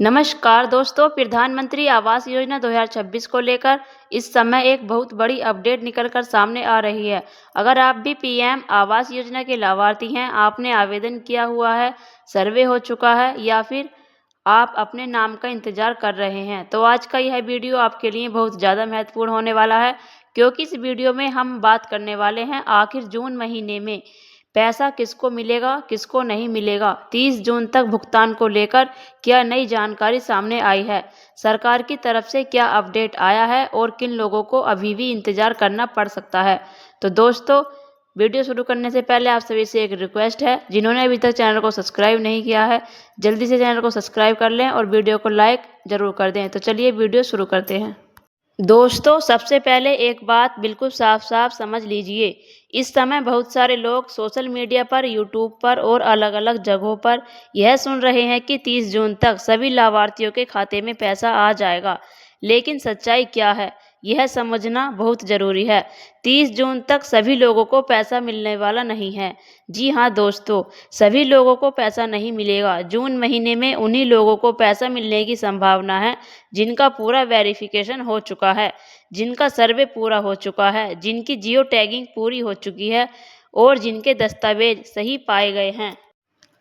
नमस्कार दोस्तों, प्रधानमंत्री आवास योजना 2026 को लेकर इस समय एक बहुत बड़ी अपडेट निकलकर सामने आ रही है। अगर आप भी पीएम आवास योजना के लाभार्थी हैं, आपने आवेदन किया हुआ है, सर्वे हो चुका है या फिर आप अपने नाम का इंतजार कर रहे हैं, तो आज का यह वीडियो आपके लिए बहुत ज़्यादा महत्वपूर्ण होने वाला है, क्योंकि इस वीडियो में हम बात करने वाले हैं आखिर जून महीने में पैसा किसको मिलेगा, किसको नहीं मिलेगा। 30 जून तक भुगतान को लेकर क्या नई जानकारी सामने आई है, सरकार की तरफ से क्या अपडेट आया है और किन लोगों को अभी भी इंतजार करना पड़ सकता है। तो दोस्तों, वीडियो शुरू करने से पहले आप सभी से एक रिक्वेस्ट है, जिन्होंने अभी तक चैनल को सब्सक्राइब नहीं किया है, जल्दी से चैनल को सब्सक्राइब कर लें और वीडियो को लाइक ज़रूर कर दें। तो चलिए वीडियो शुरू करते हैं। दोस्तों, सबसे पहले एक बात बिल्कुल साफ साफ समझ लीजिए। इस समय बहुत सारे लोग सोशल मीडिया पर, यूट्यूब पर और अलग अलग जगहों पर यह सुन रहे हैं कि 30 जून तक सभी लाभार्थियों के खाते में पैसा आ जाएगा। लेकिन सच्चाई क्या है, यह समझना बहुत ज़रूरी है। 30 जून तक सभी लोगों को पैसा मिलने वाला नहीं है। जी हाँ दोस्तों, सभी लोगों को पैसा नहीं मिलेगा। जून महीने में उन्हीं लोगों को पैसा मिलने की संभावना है जिनका पूरा वेरिफिकेशन हो चुका है, जिनका सर्वे पूरा हो चुका है, जिनकी जियो टैगिंग पूरी हो चुकी है और जिनके दस्तावेज सही पाए गए हैं।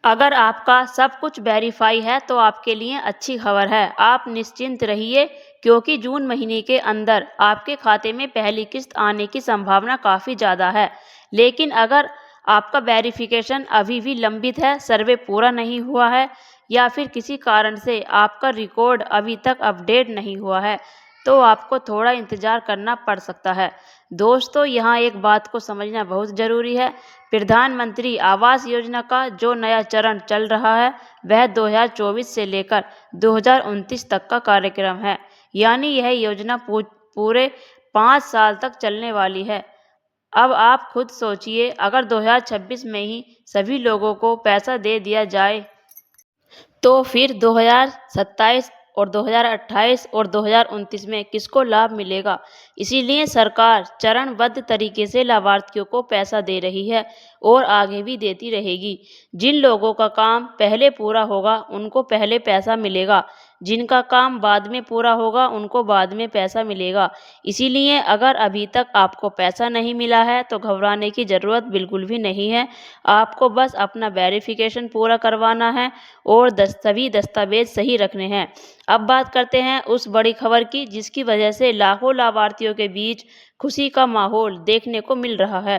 अगर आपका सब कुछ वेरीफाई है तो आपके लिए अच्छी खबर है। आप निश्चिंत रहिए, क्योंकि जून महीने के अंदर आपके खाते में पहली किस्त आने की संभावना काफ़ी ज़्यादा है। लेकिन अगर आपका वेरिफिकेशन अभी भी लंबित है, सर्वे पूरा नहीं हुआ है या फिर किसी कारण से आपका रिकॉर्ड अभी तक अपडेट नहीं हुआ है, तो आपको थोड़ा इंतज़ार करना पड़ सकता है। दोस्तों, यहाँ एक बात को समझना बहुत ज़रूरी है। प्रधानमंत्री आवास योजना का जो नया चरण चल रहा है, वह 2024 से लेकर 2029 तक का कार्यक्रम है। यानी यह योजना पूरे 5 साल तक चलने वाली है। अब आप खुद सोचिए, अगर 2026 में ही सभी लोगों को पैसा दे दिया जाए, तो फिर 2027 और 2028 और 2029 में किसको लाभ मिलेगा। इसीलिए सरकार चरणबद्ध तरीके से लाभार्थियों को पैसा दे रही है और आगे भी देती रहेगी। जिन लोगों का काम पहले पूरा होगा उनको पहले पैसा मिलेगा, जिनका काम बाद में पूरा होगा उनको बाद में पैसा मिलेगा। इसीलिए अगर अभी तक आपको पैसा नहीं मिला है तो घबराने की ज़रूरत बिल्कुल भी नहीं है। आपको बस अपना वेरिफिकेशन पूरा करवाना है और सभी दस्तावेज सही रखने हैं। अब बात करते हैं उस बड़ी खबर की, जिसकी वजह से लाखों लाभार्थियों के बीच खुशी का माहौल देखने को मिल रहा है।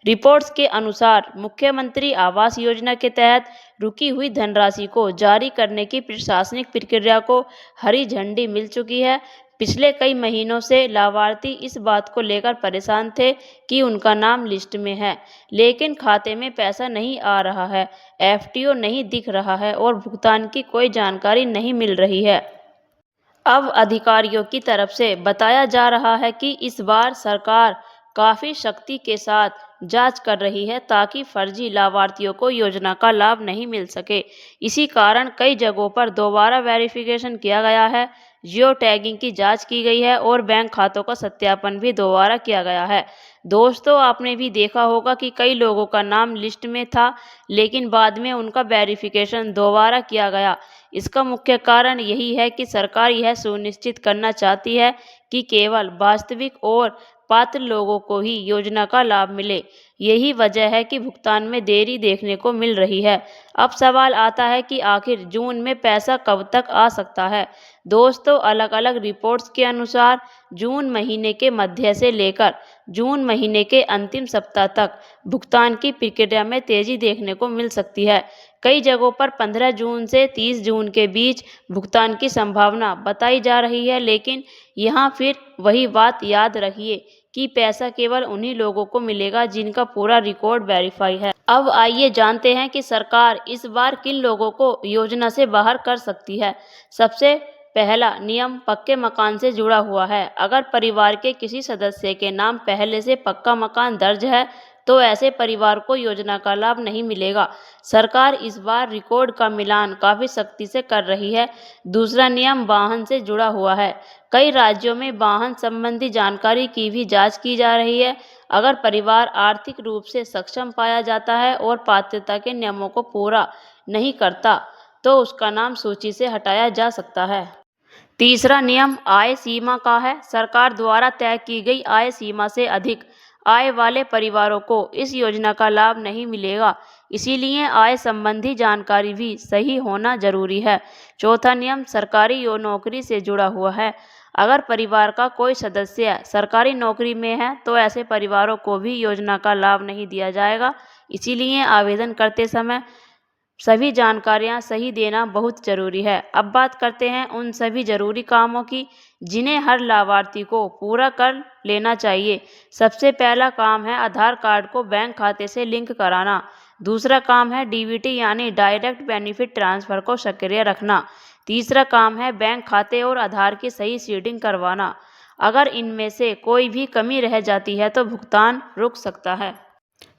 रिपोर्ट्स के अनुसार मुख्यमंत्री आवास योजना के तहत रुकी हुई धनराशि को जारी करने की प्रशासनिक प्रक्रिया को हरी झंडी मिल चुकी है। पिछले कई महीनों से लाभार्थी इस बात को लेकर परेशान थे कि उनका नाम लिस्ट में है, लेकिन खाते में पैसा नहीं आ रहा है, एफटीओ नहीं दिख रहा है और भुगतान की कोई जानकारी नहीं मिल रही है। अब अधिकारियों की तरफ से बताया जा रहा है कि इस बार सरकार काफ़ी सख्ती के साथ जांच कर रही है, ताकि फर्जी लाभार्थियों को योजना का लाभ नहीं मिल सके। इसी कारण कई जगहों पर दोबारा वेरिफिकेशन किया गया है, जियो टैगिंग की जांच की गई है और बैंक खातों का सत्यापन भी दोबारा किया गया है। दोस्तों, आपने भी देखा होगा कि कई लोगों का नाम लिस्ट में था, लेकिन बाद में उनका वेरिफिकेशन दोबारा किया गया। इसका मुख्य कारण यही है कि सरकार यह सुनिश्चित करना चाहती है कि केवल वास्तविक और पात्र लोगों को ही योजना का लाभ मिले। यही वजह है कि भुगतान में देरी देखने को मिल रही है। अब सवाल आता है कि आखिर जून में पैसा कब तक आ सकता है। दोस्तों, अलग अलग रिपोर्ट्स के अनुसार जून महीने के मध्य से लेकर जून महीने के अंतिम सप्ताह तक भुगतान की प्रक्रिया में तेजी देखने को मिल सकती है। कई जगहों पर 15 जून से 30 जून के बीच भुगतान की संभावना बताई जा रही है, लेकिन यहाँ फिर वही बात याद रखिए कि पैसा केवल उन्हीं लोगों को मिलेगा जिनका पूरा रिकॉर्ड वेरीफाई है। अब आइए जानते हैं कि सरकार इस बार किन लोगों को योजना से बाहर कर सकती है। सबसे पहला नियम पक्के मकान से जुड़ा हुआ है। अगर परिवार के किसी सदस्य के नाम पहले से पक्का मकान दर्ज है, तो ऐसे परिवार को योजना का लाभ नहीं मिलेगा। सरकार इस बार रिकॉर्ड का मिलान काफ़ी सख्ती से कर रही है। दूसरा नियम वाहन से जुड़ा हुआ है। कई राज्यों में वाहन संबंधी जानकारी की भी जांच की जा रही है। अगर परिवार आर्थिक रूप से सक्षम पाया जाता है और पात्रता के नियमों को पूरा नहीं करता, तो उसका नाम सूची से हटाया जा सकता है। तीसरा नियम आय सीमा का है। सरकार द्वारा तय की गई आय सीमा से अधिक आय वाले परिवारों को इस योजना का लाभ नहीं मिलेगा। इसीलिए आय संबंधी जानकारी भी सही होना जरूरी है। चौथा नियम सरकारी नौकरी से जुड़ा हुआ है। अगर परिवार का कोई सदस्य सरकारी नौकरी में है तो ऐसे परिवारों को भी योजना का लाभ नहीं दिया जाएगा। इसीलिए आवेदन करते समय सभी जानकारियां सही देना बहुत जरूरी है। अब बात करते हैं उन सभी जरूरी कामों की जिन्हें हर लाभार्थी को पूरा कर लेना चाहिए। सबसे पहला काम है आधार कार्ड को बैंक खाते से लिंक कराना। दूसरा काम है डीबीटी यानी डायरेक्ट बेनिफिट ट्रांसफर को सक्रिय रखना। तीसरा काम है बैंक खाते और आधार की सही सीडिंग करवाना। अगर इनमें से कोई भी कमी रह जाती है तो भुगतान रुक सकता है।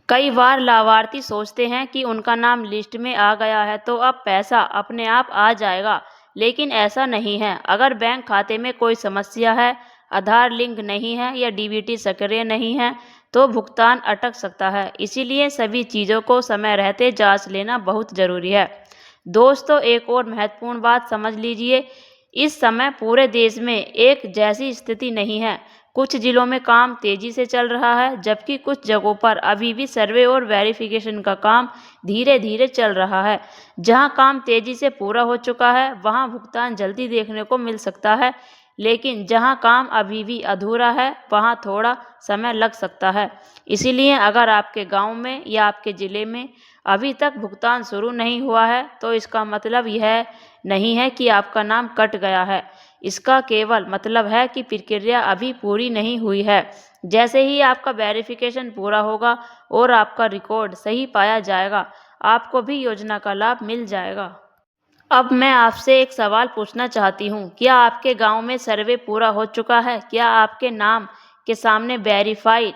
कई बार लाभार्थी सोचते हैं कि उनका नाम लिस्ट में आ गया है तो अब पैसा अपने आप आ जाएगा, लेकिन ऐसा नहीं है। अगर बैंक खाते में कोई समस्या है, आधार लिंक नहीं है या डीबीटी सक्रिय नहीं है तो भुगतान अटक सकता है। इसीलिए सभी चीज़ों को समय रहते जांच लेना बहुत ज़रूरी है। दोस्तों, एक और महत्वपूर्ण बात समझ लीजिए, इस समय पूरे देश में एक जैसी स्थिति नहीं है। कुछ जिलों में काम तेजी से चल रहा है, जबकि कुछ जगहों पर अभी भी सर्वे और वेरिफिकेशन का काम धीरे धीरे चल रहा है। जहां काम तेजी से पूरा हो चुका है वहां भुगतान जल्दी देखने को मिल सकता है, लेकिन जहां काम अभी भी अधूरा है वहां थोड़ा समय लग सकता है। इसीलिए अगर आपके गांव में या आपके ज़िले में अभी तक भुगतान शुरू नहीं हुआ है तो इसका मतलब यह नहीं है कि आपका नाम कट गया है। इसका केवल मतलब है कि प्रक्रिया अभी पूरी नहीं हुई है। जैसे ही आपका वेरिफिकेशन पूरा होगा और आपका रिकॉर्ड सही पाया जाएगा, आपको भी योजना का लाभ मिल जाएगा। अब मैं आपसे एक सवाल पूछना चाहती हूँ, क्या आपके गांव में सर्वे पूरा हो चुका है? क्या आपके नाम के सामने वेरीफाइड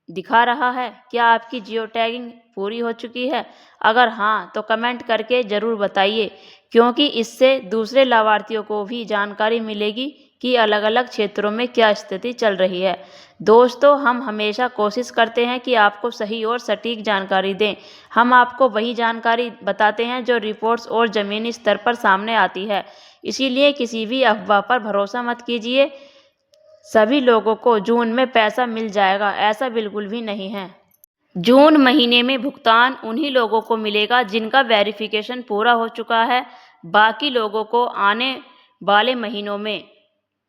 दिखा रहा है? क्या आपकी जियो टैगिंग पूरी हो चुकी है? अगर हाँ तो कमेंट करके ज़रूर बताइए, क्योंकि इससे दूसरे लाभार्थियों को भी जानकारी मिलेगी कि अलग अलग क्षेत्रों में क्या स्थिति चल रही है। दोस्तों, हम हमेशा कोशिश करते हैं कि आपको सही और सटीक जानकारी दें। हम आपको वही जानकारी बताते हैं जो रिपोर्ट्स और ज़मीनी स्तर पर सामने आती है। इसीलिए किसी भी अफवाह पर भरोसा मत कीजिए। सभी लोगों को जून में पैसा मिल जाएगा, ऐसा बिल्कुल भी नहीं है। जून महीने में भुगतान उन्हीं लोगों को मिलेगा जिनका वेरिफिकेशन पूरा हो चुका है। बाकी लोगों को आने वाले महीनों में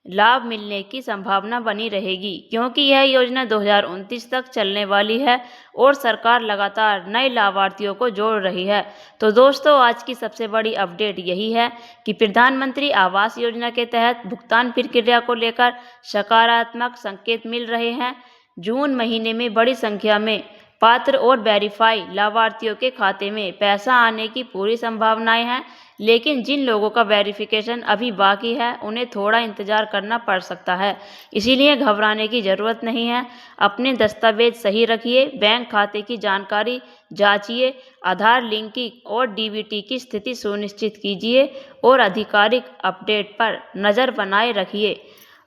लाभ मिलने की संभावना बनी रहेगी, क्योंकि यह योजना 2029 तक चलने वाली है और सरकार लगातार नए लाभार्थियों को जोड़ रही है। तो दोस्तों, आज की सबसे बड़ी अपडेट यही है कि प्रधानमंत्री आवास योजना के तहत भुगतान प्रक्रिया को लेकर सकारात्मक संकेत मिल रहे हैं। जून महीने में बड़ी संख्या में पात्र और वेरीफाई लाभार्थियों के खाते में पैसा आने की पूरी संभावनाएं हैं, लेकिन जिन लोगों का वेरिफिकेशन अभी बाकी है उन्हें थोड़ा इंतजार करना पड़ सकता है। इसीलिए घबराने की ज़रूरत नहीं है। अपने दस्तावेज सही रखिए, बैंक खाते की जानकारी जांचिए, आधार लिंकिंग और डीबीटी की स्थिति सुनिश्चित कीजिए और आधिकारिक अपडेट पर नज़र बनाए रखिए।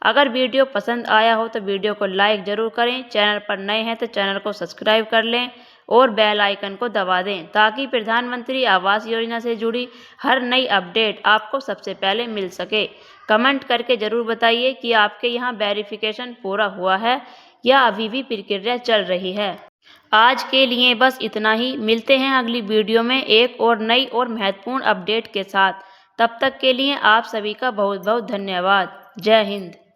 अगर वीडियो पसंद आया हो तो वीडियो को लाइक ज़रूर करें। चैनल पर नए हैं तो चैनल को सब्सक्राइब कर लें और बेल आइकन को दबा दें, ताकि प्रधानमंत्री आवास योजना से जुड़ी हर नई अपडेट आपको सबसे पहले मिल सके। कमेंट करके ज़रूर बताइए कि आपके यहाँ वेरिफिकेशन पूरा हुआ है या अभी भी प्रक्रिया चल रही है। आज के लिए बस इतना ही। मिलते हैं अगली वीडियो में एक और नई और महत्वपूर्ण अपडेट के साथ। तब तक के लिए आप सभी का बहुत बहुत धन्यवाद। जय हिंद।